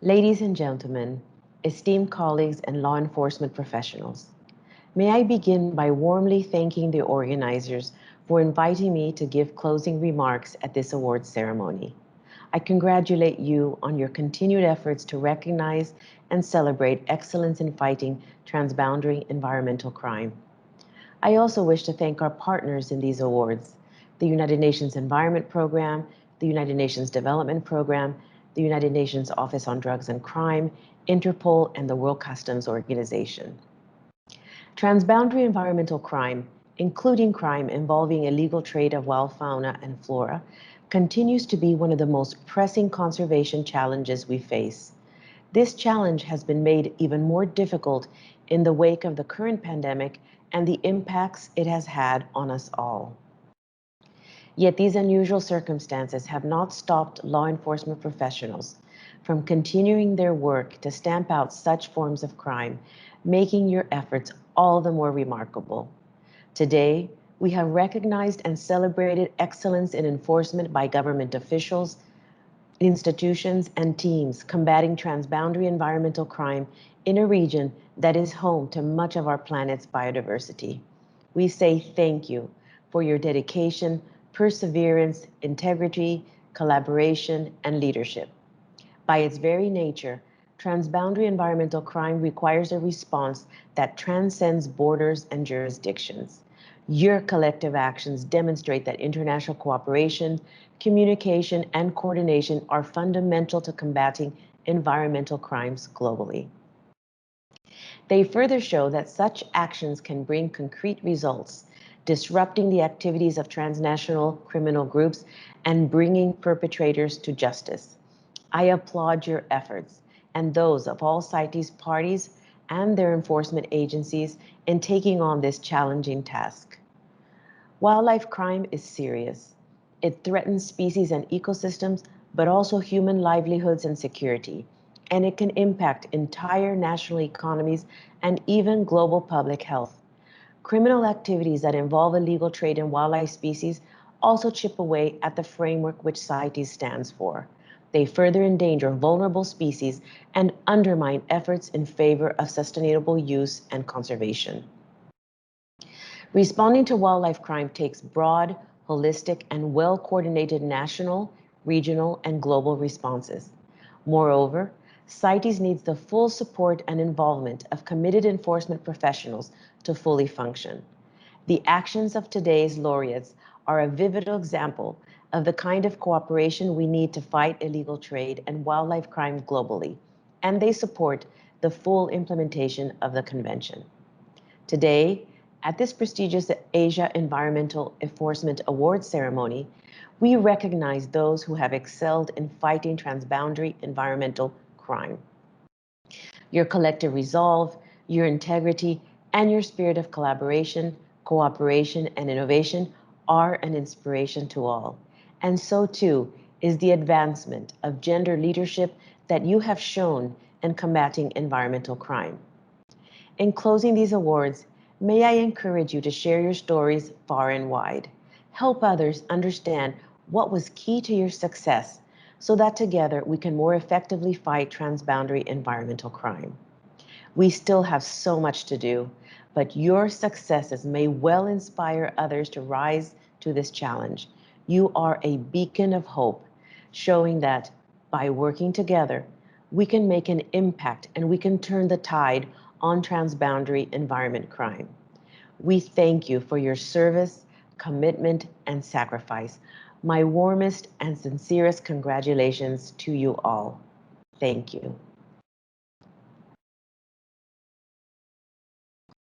Ladies and gentlemen, esteemed colleagues and law enforcement professionals, may I begin by warmly thanking the organizers for inviting me to give closing remarks at this awards ceremony. I congratulate you on your continued efforts to recognize and celebrate excellence in fighting transboundary environmental crime. I also wish to thank our partners in these awards, the United Nations Environment Program, the United Nations Development Program, the United Nations Office on Drugs and Crime, Interpol, and the World Customs Organization. Transboundary environmental crime, including crime involving illegal trade of wild fauna and flora, continues to be one of the most pressing conservation challenges we face. This challenge has been made even more difficult in the wake of the current pandemic and the impacts it has had on us all. Yet these unusual circumstances have not stopped law enforcement professionals from continuing their work to stamp out such forms of crime, making your efforts all the more remarkable. Today, we have recognized and celebrated excellence in enforcement by government officials, institutions, and teams combating transboundary environmental crime in a region that is home to much of our planet's biodiversity. We say thank you for your dedication, perseverance, integrity, collaboration, and leadership. By its very nature, transboundary environmental crime requires a response that transcends borders and jurisdictions. Your collective actions demonstrate that international cooperation, communication, and coordination are fundamental to combating environmental crimes globally. They further show that such actions can bring concrete results, disrupting the activities of transnational criminal groups and bringing perpetrators to justice. I applaud your efforts and those of all CITES parties and their enforcement agencies in taking on this challenging task. Wildlife crime is serious. It threatens species and ecosystems, but also human livelihoods and security, and it can impact entire national economies and even global public health. Criminal activities that involve illegal trade in wildlife species also chip away at the framework which CITES stands for. They further endanger vulnerable species and undermine efforts in favor of sustainable use and conservation. Responding to wildlife crime takes broad, holistic, and well-coordinated national, regional, and global responses. Moreover, CITES needs the full support and involvement of committed enforcement professionals to fully function. The actions of today's laureates are a vivid example of the kind of cooperation we need to fight illegal trade and wildlife crime globally, and they support the full implementation of the convention. Today, at this prestigious Asia Environmental Enforcement Awards ceremony, we recognize those who have excelled in fighting transboundary environmental crime. Your collective resolve, your integrity, and your spirit of collaboration, cooperation, and innovation are an inspiration to all. And so too is the advancement of gender leadership that you have shown in combating environmental crime. In closing these awards, may I encourage you to share your stories far and wide. Help others understand what was key to your success so that together we can more effectively fight transboundary environmental crime. We still have so much to do, but your successes may well inspire others to rise to this challenge. You are a beacon of hope, showing that by working together, we can make an impact and we can turn the tide on transboundary environment crime. We thank you for your service, commitment, and sacrifice. My warmest and sincerest congratulations to you all. Thank you.